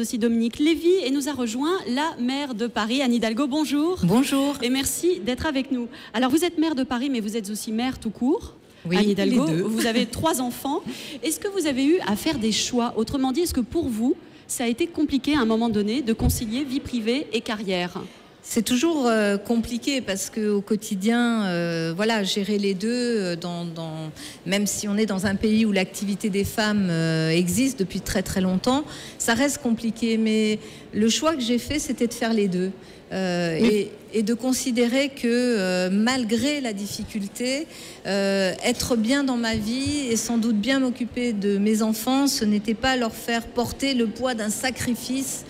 Aussi Dominique Lévy et nous a rejoint la maire de Paris, Anne Hidalgo. Bonjour. Bonjour. Et merci d'être avec nous. Alors vous êtes maire de Paris, mais vous êtes aussi maire tout court. Oui, Anne Hidalgo, les deux. vous avez 3 enfants. Est-ce que vous avez eu à faire des choix? Autrement dit, est-ce que pour vous, ça a été compliqué à un moment donné de concilier vie privée et carrière? C'est toujours compliqué parce qu'au quotidien, voilà, gérer les deux, même si on est dans un pays où l'activité des femmes existe depuis très très longtemps, ça reste compliqué. Mais le choix que j'ai fait, c'était de faire les deux. Et de considérer que malgré la difficulté, être bien dans ma vie et sans doute bien m'occuper de mes enfants, ce n'était pas leur faire porter le poids d'un sacrifice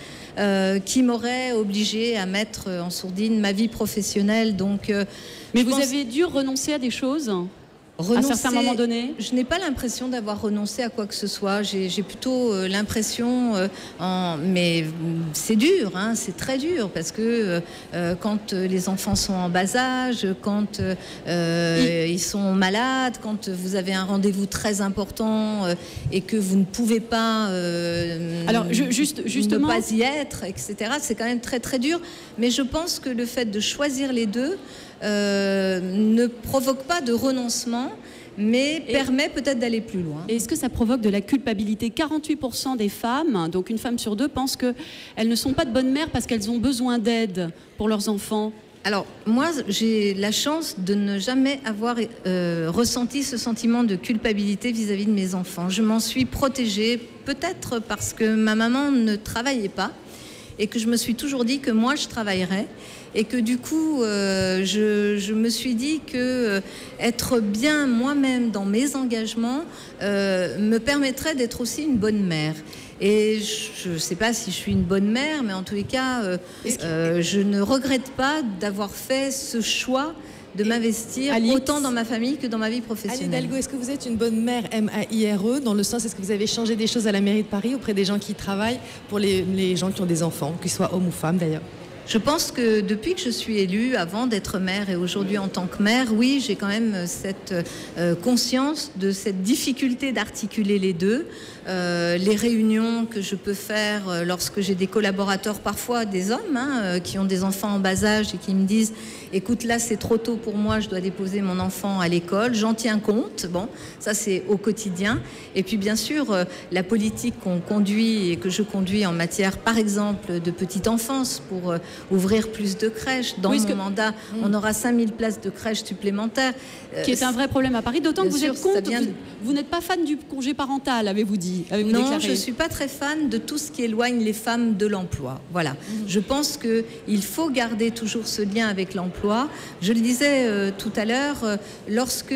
qui m'aurait obligée à mettre en sourdine ma vie professionnelle. Donc, mais vous avez dû renoncer à des choses à certains moments donnés? Je n'ai pas l'impression d'avoir renoncé à quoi que ce soit. J'ai plutôt l'impression, mais c'est dur, hein, c'est très dur, parce que quand les enfants sont en bas âge, quand ils sont malades, quand vous avez un rendez-vous très important et que vous ne pouvez pas justement ne pas y être, etc., c'est quand même très très dur. Mais je pense que le fait de choisir les deux ne provoque pas de renoncement, mais permet peut-être d'aller plus loin. Et est-ce que ça provoque de la culpabilité? 48% des femmes, donc une femme sur deux, pensent qu'elles ne sont pas de bonnes mères parce qu'elles ont besoin d'aide pour leurs enfants. Alors, moi, j'ai la chance de ne jamais avoir ressenti ce sentiment de culpabilité vis-à-vis de mes enfants. Je m'en suis protégée, peut-être parce que ma maman ne travaillait pas et que je me suis toujours dit que moi, je travaillerais. Et que du coup, je me suis dit que être bien moi-même dans mes engagements me permettrait d'être aussi une bonne mère. Et je ne sais pas si je suis une bonne mère, mais en tous les cas, je ne regrette pas d'avoir fait ce choix de m'investir autant dans ma famille que dans ma vie professionnelle. Anne Hidalgo, est-ce que vous êtes une bonne mère M-A-I-R-E, dans le sens, est-ce que vous avez changé des choses à la mairie de Paris auprès des gens qui y travaillent, pour les gens qui ont des enfants, qu'ils soient hommes ou femmes d'ailleurs? Je pense que depuis que je suis élue, avant d'être mère et aujourd'hui en tant que mère, oui, j'ai quand même cette conscience de cette difficulté d'articuler les deux. Les réunions que je peux faire lorsque j'ai des collaborateurs, parfois des hommes, qui ont des enfants en bas âge et qui me disent « Écoute, là, c'est trop tôt pour moi, je dois déposer mon enfant à l'école. » J'en tiens compte. Bon, ça, c'est au quotidien. Et puis, bien sûr, la politique qu'on conduit et que je conduis en matière, par exemple, de petite enfance pour ouvrir plus de crèches. Dans mon mandat, on aura 5000 places de crèches supplémentaires. Qui est un vrai problème à Paris, d'autant que vous êtes contre, vous n'êtes pas fan du congé parental, avez-vous dit, avez-vous non, déclaré? Je ne suis pas très fan de tout ce qui éloigne les femmes de l'emploi. Voilà. Je pense qu'il faut garder toujours ce lien avec l'emploi. Je le disais tout à l'heure, lorsque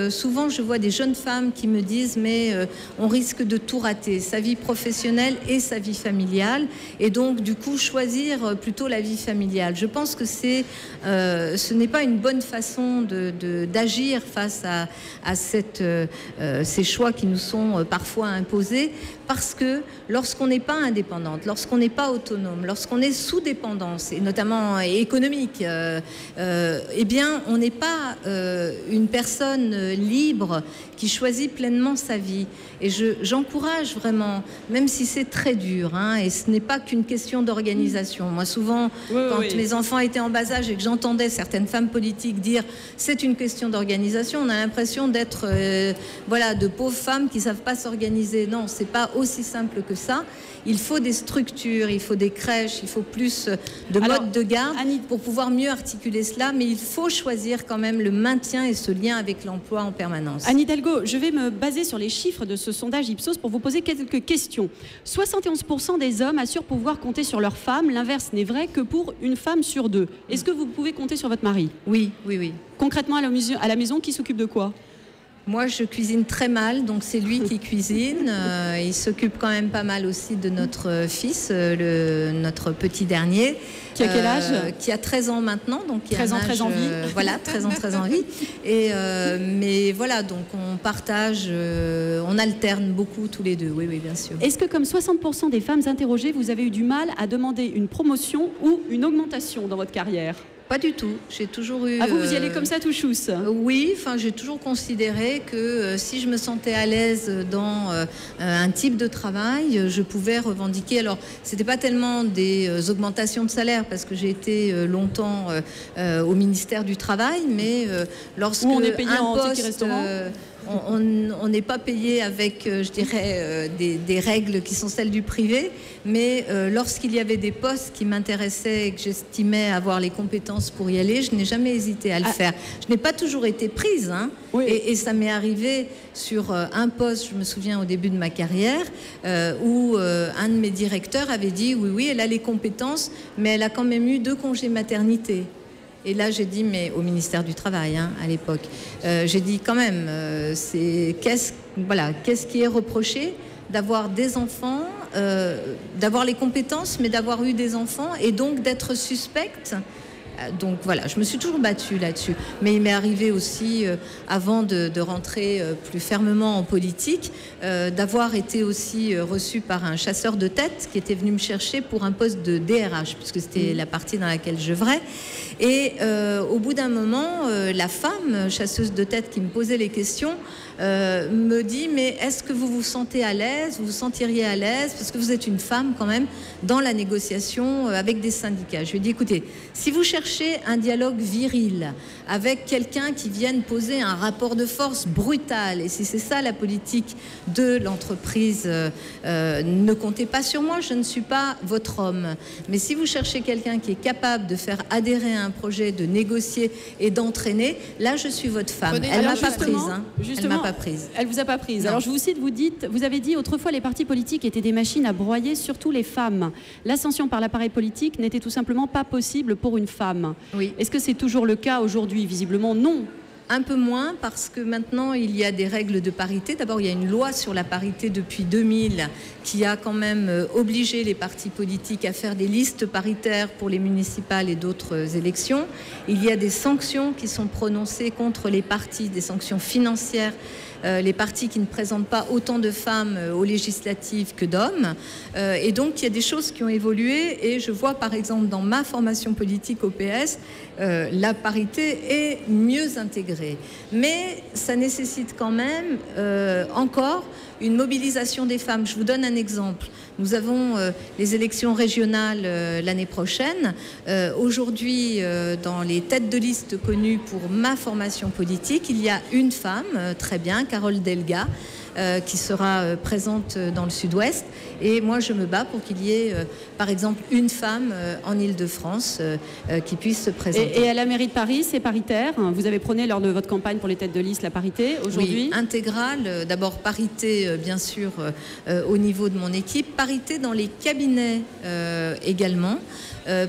souvent je vois des jeunes femmes qui me disent « mais on risque de tout rater, sa vie professionnelle et sa vie familiale, et donc du coup choisir plutôt la vie familiale ». Je pense que ce n'est pas une bonne façon d'agir face à ces choix qui nous sont parfois imposés, parce que lorsqu'on n'est pas indépendante, lorsqu'on n'est pas autonome, lorsqu'on est sous dépendance, et notamment économique, eh bien on n'est pas une personne libre qui choisit pleinement sa vie. Et j'encourage vraiment, même si c'est très dur, et ce n'est pas qu'une question d'organisation. Moi souvent, quand mes enfants étaient en bas âge et que j'entendais certaines femmes politiques dire c'est une question d'organisation, on a l'impression d'être voilà, de pauvres femmes qui ne savent pas s'organiser. Non, c'est pas aussi simple que ça. Il faut des structures, il faut des crèches, il faut plus de modes de garde pour pouvoir mieux articuler cela, mais il faut choisir quand même le maintien et ce lien avec l'emploi en permanence. Anne Hidalgo, je vais me baser sur les chiffres de ce sondage Ipsos pour vous poser quelques questions. 71% des hommes assurent pouvoir compter sur leur femme, l'inverse n'est vrai que pour une femme sur 2. Est-ce que vous pouvez compter sur votre mari? Oui, oui, oui. Concrètement, à la maison, qui s'occupe de quoi? Moi, je cuisine très mal, donc c'est lui qui cuisine. Il s'occupe quand même pas mal aussi de notre fils, notre petit dernier. Qui a quel âge? Qui a 13 ans maintenant. Donc 13 ans, 13 ans vie. Voilà, 13 ans, 13 ans vie. Mais voilà, donc on partage, on alterne beaucoup tous les deux, oui, oui, bien sûr. Est-ce que comme 60% des femmes interrogées, vous avez eu du mal à demander une promotion ou une augmentation dans votre carrière? Pas du tout. J'ai toujours eu... Ah, vous y allez comme ça tout chousse? Oui, enfin, j'ai toujours considéré que si je me sentais à l'aise dans un type de travail, je pouvais revendiquer. Alors, c'était pas tellement des augmentations de salaire, parce que j'ai été longtemps au ministère du Travail, mais lorsque on est payé en poste, ticket restaurant. on n'est pas payé avec, je dirais, des règles qui sont celles du privé, mais lorsqu'il y avait des postes qui m'intéressaient et que j'estimais avoir les compétences pour y aller, je n'ai jamais hésité à le faire. Je n'ai pas toujours été prise, hein, oui. et ça m'est arrivé sur un poste, je me souviens au début de ma carrière, où un de mes directeurs avait dit oui, elle a les compétences, mais elle a quand même eu 2 congés maternité. Et là, j'ai dit, mais au ministère du Travail, hein, à l'époque, j'ai dit quand même, qu'est-ce qui est reproché d'avoir des enfants, d'avoir les compétences, mais d'avoir eu des enfants et donc d'être suspecte. Donc voilà, je me suis toujours battue là-dessus. Mais il m'est arrivé aussi, avant de rentrer plus fermement en politique, d'avoir été aussi reçue par un chasseur de tête qui était venu me chercher pour un poste de DRH, puisque c'était la partie dans laquelle j'œuvrais. Et au bout d'un moment, la femme chasseuse de tête qui me posait les questions me dit, mais est-ce que vous vous sentez à l'aise, vous vous sentiriez à l'aise, parce que vous êtes une femme quand même, dans la négociation avec des syndicats. Je lui ai dit, écoutez, si vous cherchez un dialogue viril avec quelqu'un qui vienne poser un rapport de force brutal, et si c'est ça la politique de l'entreprise, ne comptez pas sur moi, je ne suis pas votre homme. Mais si vous cherchez quelqu'un qui est capable de faire adhérer à un projet, de négocier et d'entraîner, là je suis votre femme. Elle m'a pas prise, hein. Elle m'a pas prise. Elle vous a pas prise. Non. Alors je vous cite, vous avez dit autrefois les partis politiques étaient des machines à broyer surtout les femmes. L'ascension par l'appareil politique n'était tout simplement pas possible pour une femme. Oui. Est-ce que c'est toujours le cas aujourd'hui? Visiblement non. Un peu moins, parce que maintenant il y a des règles de parité. D'abord, il y a une loi sur la parité depuis 2000 qui a quand même obligé les partis politiques à faire des listes paritaires pour les municipales et d'autres élections. Il y a des sanctions qui sont prononcées contre les partis, des sanctions financières. Les partis qui ne présentent pas autant de femmes aux législatives que d'hommes. Et donc, il y a des choses qui ont évolué. Et je vois, par exemple, dans ma formation politique au PS, la parité est mieux intégrée. Mais ça nécessite quand même encore une mobilisation des femmes. Je vous donne un exemple. Nous avons les élections régionales l'année prochaine. Aujourd'hui, dans les têtes de liste connues pour ma formation politique, il y a une femme, très bien, Carole Delga, qui sera présente dans le Sud-Ouest. Et moi, je me bats pour qu'il y ait, par exemple, une femme en Île-de-France qui puisse se présenter. Et à la mairie de Paris, c'est paritaire. Vous avez prôné lors de votre campagne pour les têtes de liste la parité. Aujourd'hui, oui, intégrale. D'abord, parité, bien sûr, au niveau de mon équipe. Parité dans les cabinets également.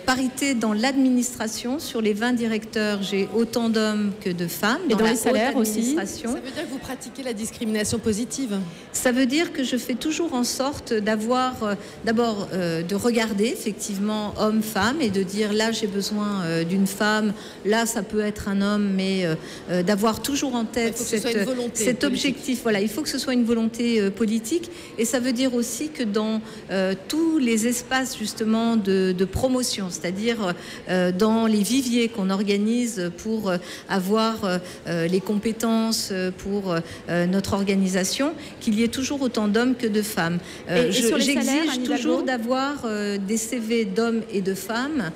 Parité dans l'administration. Sur les 20 directeurs, j'ai autant d'hommes que de femmes. Et dans les salaires aussi. Ça veut dire que vous pratiquez la discrimination positive? Ça veut dire que je fais toujours en sorte d'avoir, d'abord, de regarder effectivement homme-femme et de dire là j'ai besoin d'une femme, là ça peut être un homme, mais d'avoir toujours en tête cet objectif. Voilà, il faut que ce soit une volonté politique. Et ça veut dire aussi que dans tous les espaces justement de promotion, c'est-à-dire dans les viviers qu'on organise pour avoir les compétences pour notre organisation, qu'il y ait toujours autant d'hommes que de femmes. J'exige toujours d'avoir des CV d'hommes et de femmes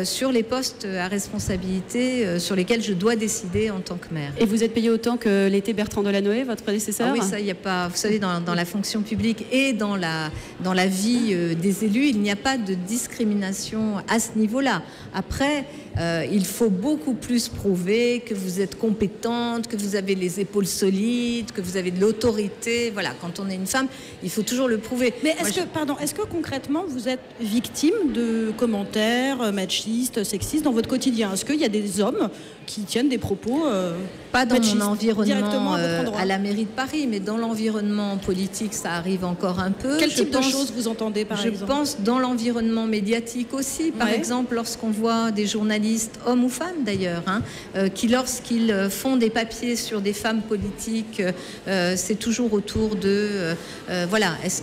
sur les postes à responsabilité sur lesquels je dois décider en tant que maire. Et vous êtes payé autant que l'était Bertrand Delanoë, votre prédécesseur? Oui, ça, il n'y a pas. Vous savez, dans la fonction publique et dans la vie des élus, il n'y a pas de discrimination à ce niveau-là. Après, il faut beaucoup plus prouver que vous êtes compétente, que vous avez les épaules solides, que vous avez de l'autorité. Voilà, quand on est une femme, il faut toujours le prouver. Mais est-ce que concrètement vous êtes victime de commentaires machistes, sexistes dans votre quotidien? Est-ce qu'il y a des hommes qui tiennent des propos pas dans machistes, mon environnement à la mairie de Paris, mais dans l'environnement politique, ça arrive encore un peu. Quel type de choses vous entendez par exemple? Je pense dans l'environnement médiatique aussi. Par exemple, lorsqu'on voit des journalistes, hommes ou femmes d'ailleurs, qui lorsqu'ils font des papiers sur des femmes politiques, c'est toujours toujours autour de voilà, est-ce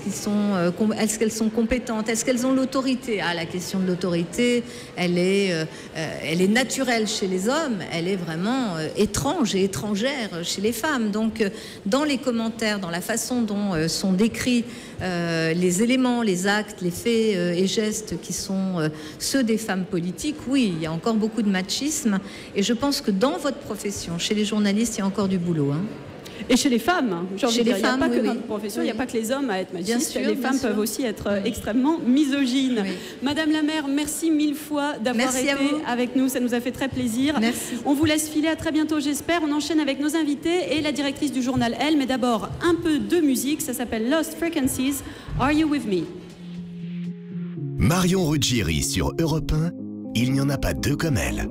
qu'elles sont compétentes, est-ce qu'elles ont l'autorité. La question de l'autorité, elle est naturelle chez les hommes, elle est vraiment étrange et étrangère chez les femmes. Donc dans les commentaires, dans la façon dont sont décrits les éléments, les actes, les faits et gestes qui sont ceux des femmes politiques, oui, il y a encore beaucoup de machisme, et je pense que dans votre profession, chez les journalistes, il y a encore du boulot. Et chez les femmes, j'ai envie de dire, il n'y a pas que notre profession, il n'y a pas que les hommes à être machistes, les femmes peuvent aussi être extrêmement misogynes. Oui. Madame la maire, merci mille fois d'avoir été avec nous, ça nous a fait très plaisir. Merci. On vous laisse filer, à très bientôt j'espère. On enchaîne avec nos invités et la directrice du journal Elle, mais d'abord un peu de musique, ça s'appelle Lost Frequencies, Are You With Me? Marion Ruggieri sur Europe 1, il n'y en a pas deux comme elle.